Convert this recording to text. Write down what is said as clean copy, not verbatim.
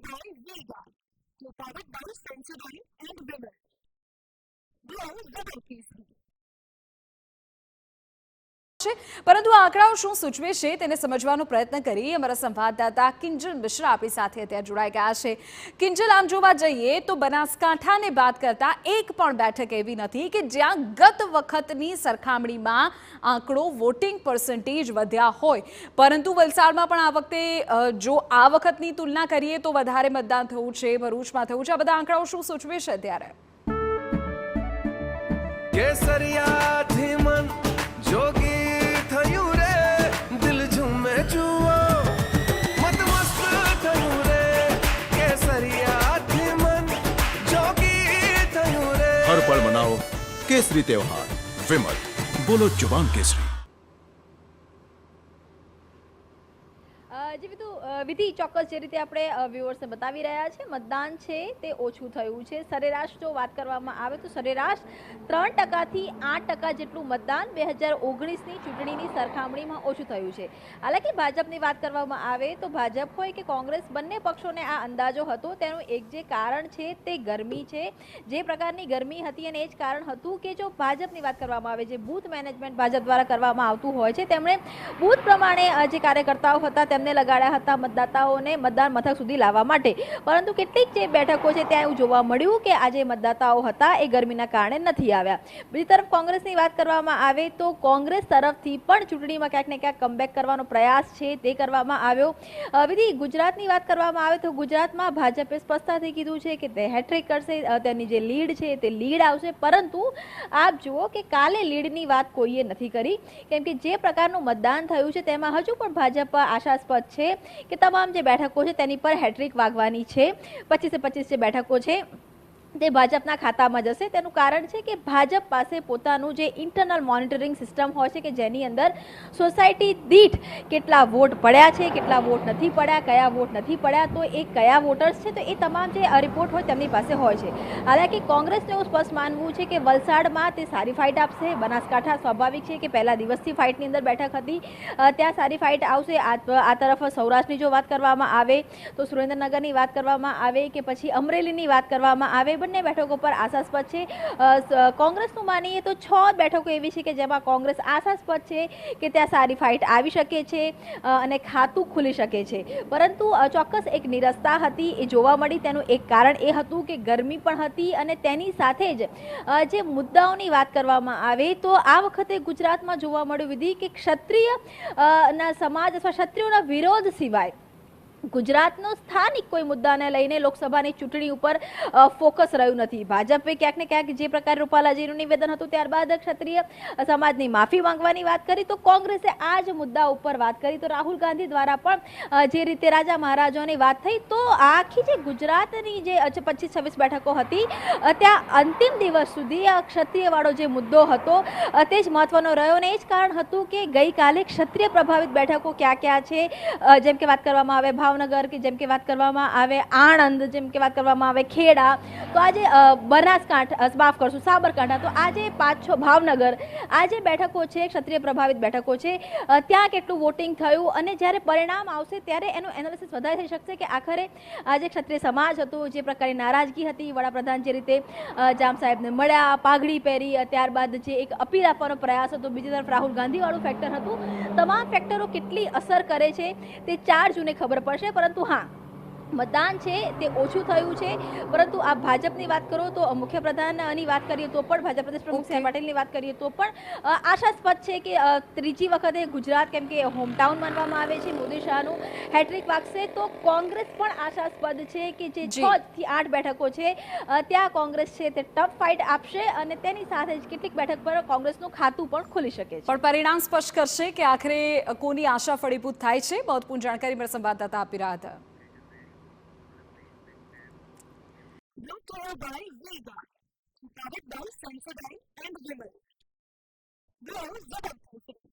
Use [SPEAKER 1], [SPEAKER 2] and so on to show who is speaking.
[SPEAKER 1] by Vega, powered by Sensodyne and Vimal. Glow Double Keys.
[SPEAKER 2] પરંતુ આ આંકડાઓ શું સૂચવે છે તેને સમજવાનો પ્રયત્ન કરી અમારા સંવાદદાતા કિંજલ મિશ્રા આપણી સાથે અત્યારે જોડાઈ ગયા છે. કિંજલ, આમ જોવા જઈએ તો બનાસકાંઠાને બાદ કરતા એક પણ બેઠક એવી નથી કે જ્યાં ગત વખતની સરખામણીમાં આંકડો વોટિંગ પર્સન્ટેજ વધ્યા હોય, પરંતુ વલસાડમાં પણ આ વખતે જો આ વખતની તુલના કરીએ તો વધારે મતદાન થયું છે, ભરૂચમાં થયું છે. આ બધા આંકડાઓ શું સૂચવે છે અત્યારે?
[SPEAKER 3] જોગી થયું રે દિલ ઝૂમે જુઓ મત મસ્ત થયું રે કેસરિયાથી મન જોગી થયું રે
[SPEAKER 4] હર પળ મનાવો કેસરી ત્યોહાર. વિમલ, બોલો જુબાન કેસરી.
[SPEAKER 5] વિધિ, ચોક્કસ જે રીતે આપણે વ્યુઅર્સને બતાવી રહ્યા છે, મતદાન છે તે ઓછું થયું છે. સરેરાશ જો વાત કરવામાં આવે તો સરેરાશ 3% થી 8% જેટલું મતદાન 2019ની ચૂંટણીની સરખામણીમાં ઓછું થયું છે. હાલાકી ભાજપની વાત કરવામાં આવે તો ભાજપ હોય કે કોંગ્રેસ, બંને પક્ષોને આ અંદાજો હતો. તેનું એક જે કારણ છે તે ગરમી છે. જે પ્રકારની ગરમી હતી અને એ જ કારણ હતું કે જો ભાજપની વાત કરવામાં આવે, જે બૂથ મેનેજમેન્ટ ભાજપ દ્વારા કરવામાં આવતું હોય છે, તેમણે બૂથ પ્રમાણે જે કાર્યકર્તાઓ હતા તેમને લગાડ્યા હતા મતદાતાઓને મતદાન મથક સુધી લાવવા માટે. પરંતુ કેટલીક જે બેઠકો છે ત્યાં એવું જોવા મળ્યું કે આજે મતદાતાઓ હતા એ ગરમીના કારણે નથી આવ્યા. બીજી તરફ કોંગ્રેસની વાત કરવામાં આવે તો કોંગ્રેસ તરફથી પણ ચૂંટણીમાં ક્યાંક ને ક્યાંક કમબેક કરવાનો પ્રયાસ છે તે કરવામાં આવ્યો. વિધિ, ગુજરાતની વાત કરવામાં આવે તો ગુજરાતમાં ભાજપે સ્પષ્ટતાથી કીધું છે કે તે હેટ્રિક કરશે, તેની જે લીડ છે તે લીડ આવશે. પરંતુ આપ જુઓ કે કાલે લીડની વાત કોઈએ નથી કરી, કેમ કે જે પ્રકારનું મતદાન થયું છે તેમાં હજુ પણ ભાજપ આશાસ્પદ છે કે તમામ જે બેઠકો છે તેની પર હેટ્રિક વાગવાની છે. 25 જે બેઠકો છે તે ભાજપના ખાતામાં જશે. તેનું કારણ છે કે ભાજપ પાસે પોતાનું જે ઇન્ટરનલ મોનિટરિંગ સિસ્ટમ હોય છે કે જેની અંદર સોસાયટી દીઠ કેટલા વોટ પડ્યા છે, કેટલા વોટ નથી પડ્યા, કયા વોટ નથી પડ્યા, તો એ કયા વોટર્સ છે, તો એ તમામ જે રિપોર્ટ હોય તેમની પાસે હોય છે. હાલાકી કોંગ્રેસને એવું સ્પષ્ટ માનવું છે કે વલસાડમાં તે સારી ફાઇટ આપશે. બનાસકાંઠા સ્વાભાવિક છે કે પહેલા દિવસથી ફાઇટની અંદર બેઠક હતી, ત્યાં સારી ફાઇટ આવશે. આ તરફ સૌરાષ્ટ્રની જો વાત કરવામાં આવે તો સુરેન્દ્રનગરની વાત કરવામાં આવે કે પછી અમરેલીની વાત કરવામાં આવે, બંને બેઠકો પર આશાસ્પદ છે. કોંગ્રેસનું માનીએ તો 6 બેઠકો એવી છે કે જેમાં કોંગ્રેસ આશાસ્પદ છે કે ત્યાં સારી ફાઇટ આવી શકે છે અને ખાતું ખુલી શકે છે. પરંતુ ચોક્કસ એક નિરસતા હતી એ જોવા મળી. તેનું એક કારણ એ હતું કે ગરમી પણ હતી અને તેની સાથે જ જે મુદ્દાઓની વાત કરવામાં આવે તો આ વખતે ગુજરાતમાં જોવા મળ્યું વિધિ કે ક્ષત્રિય ના સમાજ અથવા ક્ષત્રિયોના વિરોધ સિવાય ગુજરાતનો સ્થાનિક કોઈ મુદ્દાને લઈને લોકસભાની ચૂંટણી ઉપર ફોકસ રહ્યું નથી. ભાજપે ક્યાંક ને ક્યાંક જે પ્રકારે રૂપાલાજીનું નિવેદન હતું ત્યારબાદ ક્ષત્રિય સમાજની માફી માંગવાની વાત કરી, તો કોંગ્રેસે આ જ મુદ્દા ઉપર વાત કરી. તો રાહુલ ગાંધી દ્વારા પણ જે રીતે રાજા મહારાજાની વાત થઈ, તો આખી જે ગુજરાતની જે 25-26 બેઠકો હતી ત્યાં અંતિમ દિવસ સુધી આ ક્ષત્રિયવાળો જે મુદ્દો હતો તે જ મહત્વનો રહ્યો. અને એ જ કારણ હતું કે ગઈકાલે ક્ષત્રિય પ્રભાવિત બેઠકો ક્યાં ક્યાં છે, જેમ કે વાત કરવામાં આવે ભાવનગર, કે જેમ કે વાત કરવામાં આવે આણંદ, જેમ કે વાત કરવામાં આવે ખેડા, તો આજે બનાસકાંઠા, માફ કરશું સાબરકાંઠા, તો આજે 5-6 ભાવનગર, આ જે બેઠકો છે ક્ષત્રિય પ્રભાવિત બેઠકો છે ત્યાં કેટલું વોટિંગ થયું અને જ્યારે પરિણામ આવશે ત્યારે એનું એનાલિસિસ વધારે થઈ શકશે કે આખરે આજે ક્ષત્રિય સમાજ હતો, જે પ્રકારની નારાજગી હતી, વડાપ્રધાન જે રીતે જામ સાહેબને મળ્યા, પાઘડી પહેરી, ત્યારબાદ જે એક અપીલ આપવાનો પ્રયાસ હતો, બીજી તરફ રાહુલ ગાંધીવાળું ફેક્ટર હતું, તમામ ફેક્ટરો કેટલી અસર કરે છે તે 4 જૂને ખબર પડશે. પરંતુ હા, મતદાન છે તે ઓછું થયું છે. પરંતુ આ ભાજપની વાત કરો તો મુખ્યપ્રધાનની વાત કરીએ તો પણ, ભાજપ પ્રદેશ પ્રમુખ સી આર પાટીલની વાત કરીએ તો પણ આશાસ્પદ છે કે ત્રીજી વખતે ગુજરાત, કેમ કે હોમટાઉન માનવામાં આવે છે, મોદી શાહનું હેટ્રિક વાગશે. તો કોંગ્રેસ પણ આશાસ્પદ છે કે જે 6 થી 8 બેઠકો છે ત્યાં કોંગ્રેસ છે તે ટફ ફાઇટ આપશે અને તેની સાથે જ કેટલીક બેઠક પર કોંગ્રેસનું ખાતું પણ ખુલી શકે છે.
[SPEAKER 2] પણ પરિણામ સ્પષ્ટ કરશે કે આખરે કોની આશા ફળીભૂત થાય છે. મહત્વપૂર્ણ જાણકારી મારા સંવાદદાતા આપી રહ્યા હતા.
[SPEAKER 1] Powered by Vega, powered by Sensodyne and Vimal. Glow Double Keys.